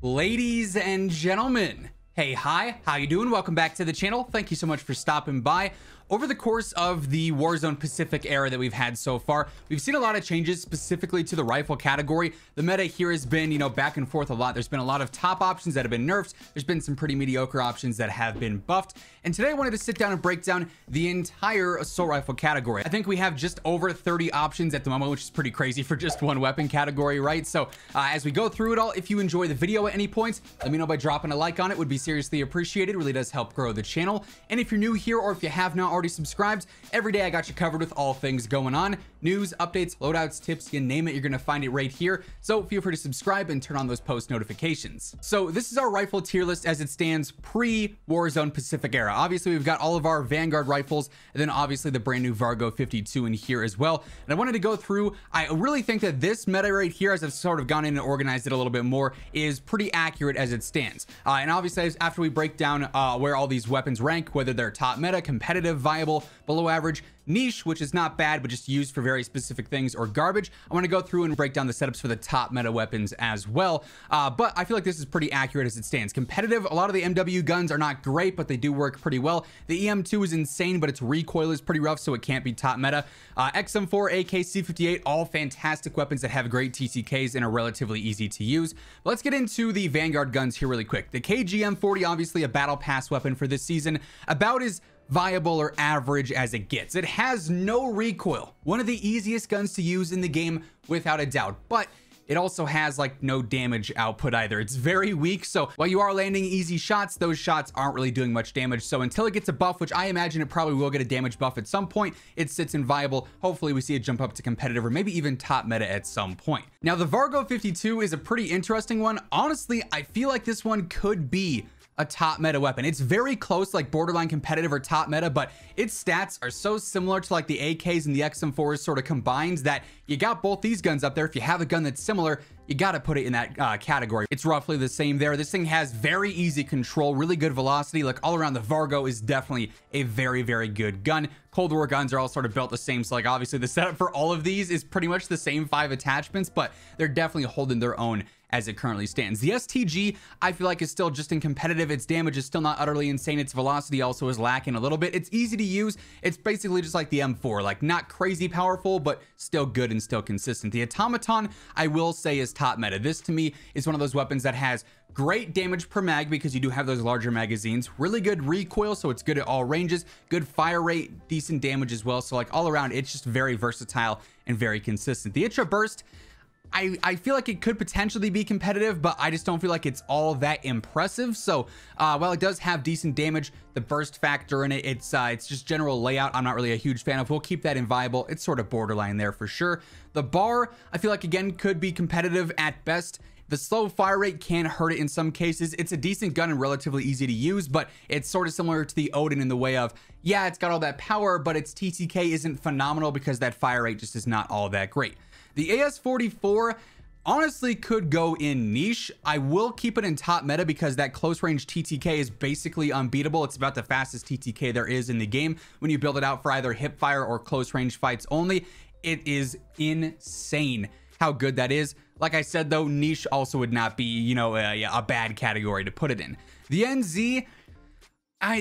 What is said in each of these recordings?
Ladies and gentlemen, hey, hi, how you doing? Welcome back to the channel. Thank you so much for stopping by. Over the course of the Warzone Pacific era that we've had so far, we've seen a lot of changes specifically to the rifle category. The meta here has been, back and forth a lot. There's been a lot of top options that have been nerfed. There's been some pretty mediocre options that have been buffed. And today I wanted to sit down and break down the entire assault rifle category. I think we have just over 30 options at the moment, which is pretty crazy for just one weapon category, right? So as we go through it all, if you enjoy the video at any points, let me know by dropping a like on it. Would be seriously appreciated. Really does help grow the channel. And if you're new here or if you have not already subscribed, every day I got you covered with all things going on. News, updates, loadouts, tips, you name it, you're gonna find it right here. So feel free to subscribe and turn on those post notifications. So this is our rifle tier list as it stands pre-Warzone Pacific era. Obviously we've got all of our Vanguard rifles and then obviously the brand new VARCO 52 in here as well. And I wanted to go through, I really think that this meta right here, as I've sort of gone in and organized it a little bit more, is pretty accurate as it stands. And obviously after we break down where all these weapons rank, whether they're top meta, competitive, viable, below average, niche, which is not bad but just used for very specific things, or garbage, I want to go through and break down the setups for the top meta weapons as well. But I feel like this is pretty accurate as it stands. Competitive, a lot of the MW guns are not great, but they do work pretty well. The EM2 is insane, but its recoil is pretty rough, so it can't be top meta. XM4, AK, C58, all fantastic weapons that have great TTKs and are relatively easy to use. But let's get into the Vanguard guns here really quick. The KGM40, obviously a battle pass weapon for this season, about as viable or average as it gets. It has no recoil, one of the easiest guns to use in the game without a doubt, but it also has like no damage output either. It's very weak, so while you are landing easy shots, those shots aren't really doing much damage. So until it gets a buff, which I imagine it probably will get a damage buff at some point, it sits in viable. Hopefully we see it jump up to competitive or maybe even top meta at some point. Now the VARCO 52 is a pretty interesting one. Honestly, I feel like this one could be a top meta weapon. It's very close, like borderline competitive or top meta, but its stats are so similar to like the AKs and the XM4s sort of combined that you got both these guns up there. If you have a gun that's similar, you got to put it in that category. It's roughly the same there. This thing has very easy control, really good velocity. Like all around, the VARCO is definitely a very, very good gun. Cold War guns are all sort of built the same. So like obviously the setup for all of these is pretty much the same 5 attachments, but they're definitely holding their own as it currently stands. The STG, I feel like, is still just in competitive. Its damage is still not utterly insane. Its velocity also is lacking a little bit. It's easy to use. It's basically just like the M4, like not crazy powerful, but still good and still consistent. The Automaton, I will say, is top meta. This to me is one of those weapons that has great damage per mag because you do have those larger magazines, really good recoil, so it's good at all ranges, good fire rate, decent damage as well. So like all around, it's just very versatile and very consistent. The Intra Burst, I feel like it could potentially be competitive, but I just don't feel like it's all that impressive. So while it does have decent damage, the burst factor in it, it's just general layout, I'm not really a huge fan of. We'll keep that in viable. It's sort of borderline there for sure. The bar, I feel like, again, could be competitive at best. The slow fire rate can hurt it in some cases. It's a decent gun and relatively easy to use, but it's sort of similar to the Odin in the way of, yeah, it's got all that power, but its TTK isn't phenomenal because that fire rate just is not all that great. The AS44 honestly could go in niche. I will keep it in top meta because that close range TTK is basically unbeatable. It's about the fastest TTK there is in the game when you build it out for either hip fire or close range fights only. It is insane how good that is. Like I said though, niche also would not be, a bad category to put it in. The NZ,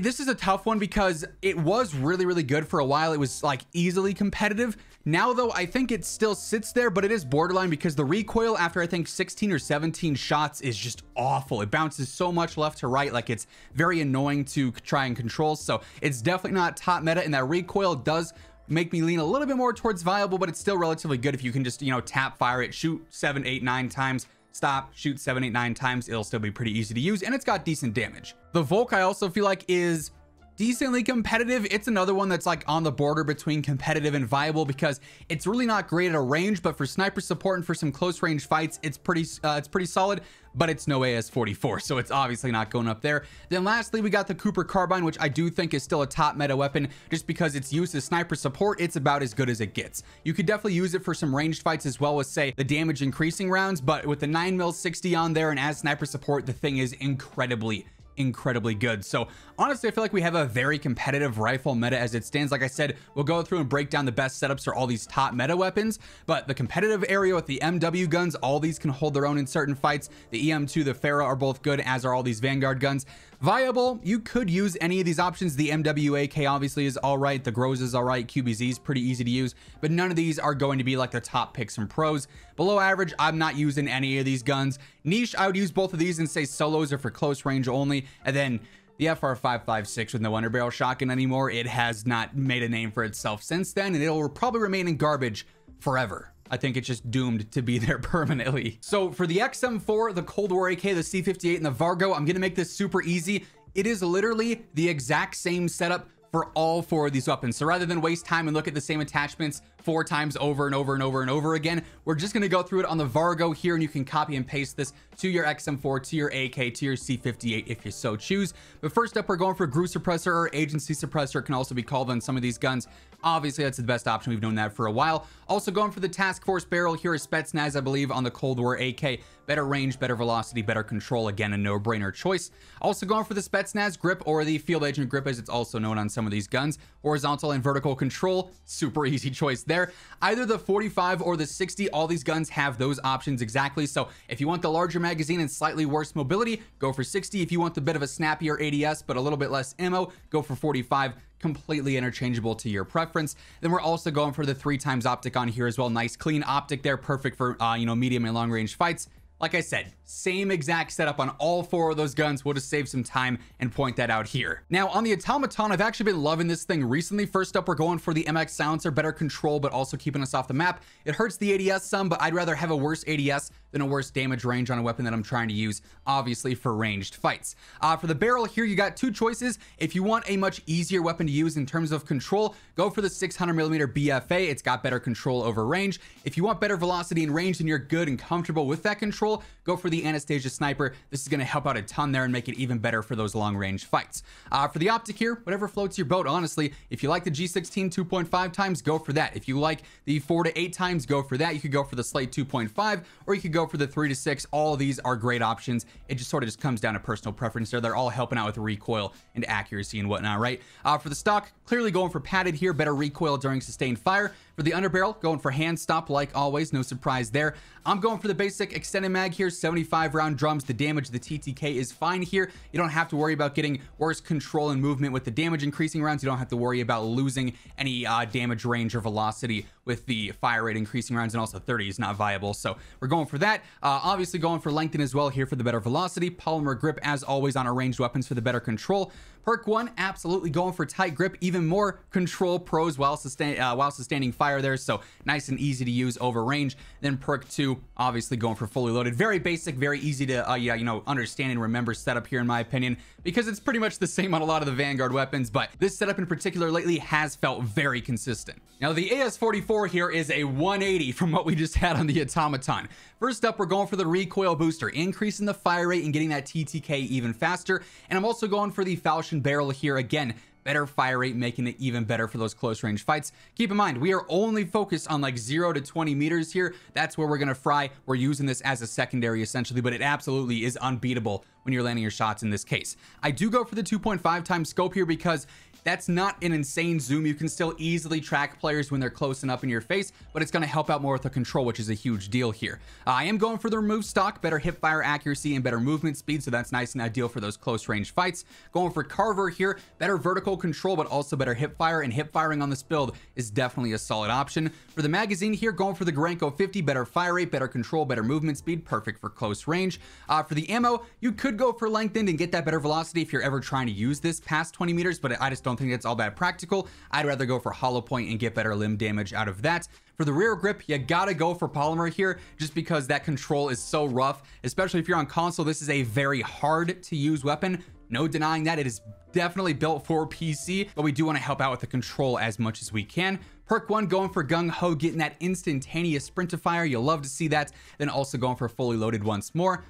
this is a tough one because it was really, really good for a while. It was like easily competitive. Now though, I think it still sits there, but it is borderline because the recoil after I think 16 or 17 shots is just awful. It bounces so much left to right, like it's very annoying to try and control. So it's definitely not top meta, and that recoil does make me lean a little bit more towards viable, but it's still relatively good if you can just, tap fire it, shoot 7, 8, 9 times, stop, shoot 7, 8, 9 times. It'll still be pretty easy to use, and it's got decent damage. The Volk, I also feel like, is decently competitive. It's another one that's like on the border between competitive and viable because it's really not great at a range, but for sniper support and for some close range fights, it's pretty solid, but it's no AS44, so it's obviously not going up there. Then lastly, we got the Cooper Carbine, which I do think is still a top meta weapon just because it's used as sniper support. It's about as good as it gets. You could definitely use it for some ranged fights as well as, say, the damage increasing rounds, but with the 9mm 60 on there and as sniper support, the thing is incredibly incredibly good. So honestly, I feel like we have a very competitive rifle meta as it stands. Like I said, we'll go through and break down the best setups for all these top meta weapons, but the competitive area with the MW guns, all these can hold their own in certain fights. The EM2, the Farah are both good, as are all these Vanguard guns. Viable, you could use any of these options. The MWAK obviously is all right. The Groza is all right. QBZ is pretty easy to use, but none of these are going to be like the top picks from pros. Below average, I'm not using any of these guns. Niche, I would use both of these and say solos are for close range only. And then the FR556 with no underbarrel shotgun anymore, it has not made a name for itself since then, and it'll probably remain in garbage forever. I think it's just doomed to be there permanently. So for the XM4, the Cold War AK, the C58, and the VARCO, I'm gonna make this super easy. It is literally the exact same setup for all four of these weapons. So rather than waste time and look at the same attachments 4 times over and over and over and over again, we're just going to go through it on the VARCO here, and you can copy and paste this to your XM4, to your AK, to your C58 if you so choose. But first up, we're going for GRU suppressor, or agency suppressor, it can also be called on some of these guns. Obviously, that's the best option. We've known that for a while. Also going for the task force barrel here is Spetsnaz, I believe, on the Cold War AK. Better range, better velocity, better control. Again, a no-brainer choice. Also going for the Spetsnaz grip, or the field agent grip as it's also known on some of these guns. Horizontal and vertical control, super easy choice there. Either the 45 or the 60, all these guns have those options exactly. So if you want the larger magazine and slightly worse mobility, go for 60. If you want the bit of a snappier ADS but a little bit less ammo, go for 45. Completely interchangeable to your preference. Then we're also going for the 3x optic on here as well. Nice clean optic there, perfect for medium and long range fights. Like I said, same exact setup on all 4 of those guns. We'll just save some time and point that out here. Now on the automaton, I've actually been loving this thing recently. First up, we're going for the MX silencer, better control, but also keeping us off the map. It hurts the ADS some, but I'd rather have a worse ADS than a worse damage range on a weapon that I'm trying to use, obviously for ranged fights. For the barrel here, you got 2 choices. If you want a much easier weapon to use in terms of control, go for the 600mm BFA. It's got better control over range. If you want better velocity and range and you're good and comfortable with that control, go for the Anastasia sniper. This is going to help out a ton there and make it even better for those long range fights. For the optic here, whatever floats your boat, honestly. If you like the G16 2.5 times, go for that. If you like the 4 to 8 times, go for that. You could go for the Slate 2.5, or you could go for the 3 to 6. All of these are great options. It just sort of just comes down to personal preference there. They're all helping out with recoil and accuracy and whatnot, right? For the stock, clearly going for padded here, better recoil during sustained fire. For the underbarrel, going for hand stop like always, no surprise there. I'm going for the basic extended mag here, 75 round drums. The damage, the TTK is fine here. You don't have to worry about getting worse control and movement with the damage increasing rounds. You don't have to worry about losing any damage range or velocity with the fire rate increasing rounds, and also 30 is not viable. So we're going for that. Obviously going for lengthen as well here for the better velocity. Polymer grip as always on our ranged weapons for the better control. Perk 1, absolutely going for tight grip, even more control pros while sustaining fire there, so nice and easy to use over range. Then perk 2, obviously going for fully loaded. Very basic, very easy to understand and remember setup here in my opinion, because it's pretty much the same on a lot of the Vanguard weapons, but this setup in particular lately has felt very consistent. Now the AS44 here is a 180 from what we just had on the automaton. First up, we're going for the recoil booster, increasing the fire rate and getting that TTK even faster. And I'm also going for the falchion barrel here again. Better fire rate, making it even better for those close range fights. Keep in mind, we are only focused on like 0 to 20 meters here. That's where we're gonna fry. We're using this as a secondary essentially, but it absolutely is unbeatable when you're landing your shots in this case. I do go for the 2.5 times scope here because that's not an insane zoom. You can still easily track players when they're close and up in your face, but it's going to help out more with the control, which is a huge deal here. I am going for the remove stock, better hip fire accuracy and better movement speed, so that's nice and ideal for those close range fights. Going for Carver here, better vertical control, but also better hip fire, and hip firing on this build is definitely a solid option. For the magazine here, going for the Garanko 50, better fire rate, better control, better movement speed, perfect for close range. For the ammo, you could go for lengthened and get that better velocity if you're ever trying to use this past 20 meters, but I just don't think it's all that practical. I'd rather go for hollow point and get better limb damage out of that. For the rear grip, you gotta go for polymer here just because that control is so rough, especially if you're on console. This is a very hard to use weapon. No denying that. It is definitely built for PC, but we do want to help out with the control as much as we can. Perk 1, going for gung ho, getting that instantaneous sprint to fire. You'll love to see that. Then also going for fully loaded once more.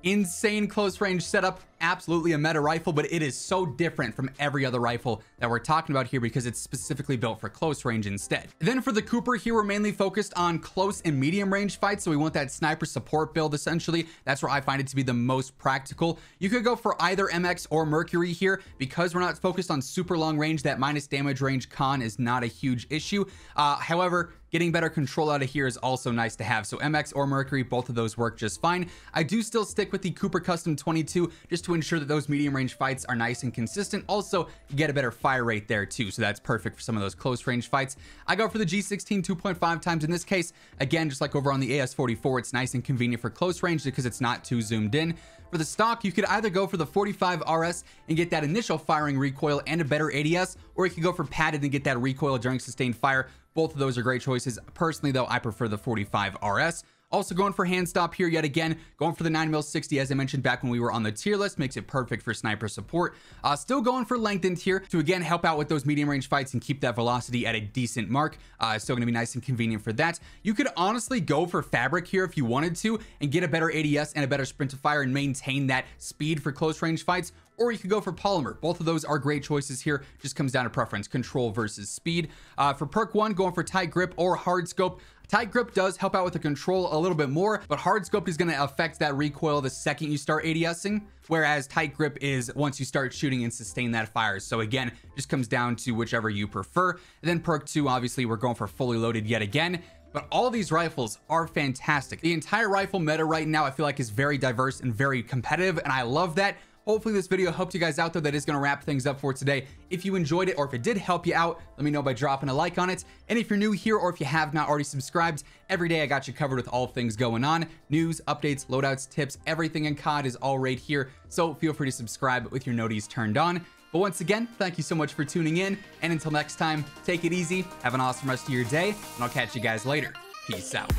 Insane close range setup, absolutely a meta rifle, but it is so different from every other rifle that we're talking about here because it's specifically built for close range instead. Then for the Cooper here, we're mainly focused on close and medium range fights. So we want that sniper support build essentially. That's where I find it to be the most practical. You could go for either MX or Mercury here because we're not focused on super long range. That minus damage range con is not a huge issue. However, getting better control out of here is also nice to have. So MX or Mercury, both of those work just fine. I do still stick with the Cooper Custom 22 just to ensure that those medium range fights are nice and consistent. Also, you get a better fire rate there too. So that's perfect for some of those close range fights. I go for the G16 2.5 times in this case. Again, just like over on the AS44, it's nice and convenient for close range because it's not too zoomed in. For the stock, you could either go for the 45 RS and get that initial firing recoil and a better ADS, or you could go for padded and get that recoil during sustained fire. Both of those are great choices. Personally, though, I prefer the 45 RS. Also going for hand stop here yet again, going for the 9mm60, as I mentioned back when we were on the tier list, makes it perfect for sniper support. Still going for lengthened here to again help out with those medium range fights and keep that velocity at a decent mark. Still gonna be nice and convenient for that. You could honestly go for fabric here if you wanted to and get a better ADS and a better sprint to fire and maintain that speed for close range fights. Or you could go for polymer. Both of those are great choices here. Just comes down to preference, control versus speed. For perk 1, going for tight grip or hard scope. Tight grip does help out with the control a little bit more, but hard scope is going to affect that recoil the second you start ADSing, whereas tight grip is once you start shooting and sustain that fire. So again, just comes down to whichever you prefer. And then perk 2, obviously we're going for fully loaded yet again. But all these rifles are fantastic. The entire rifle meta right now I feel like is very diverse and very competitive, and I love that. Hopefully this video helped you guys out, though. That is going to wrap things up for today. If you enjoyed it or if it did help you out, let me know by dropping a like on it. And if you're new here or if you have not already subscribed, every day I got you covered with all things going on. News, updates, loadouts, tips, everything in COD is all right here. So feel free to subscribe with your noties turned on. But once again, thank you so much for tuning in. And until next time, take it easy, have an awesome rest of your day, and I'll catch you guys later. Peace out.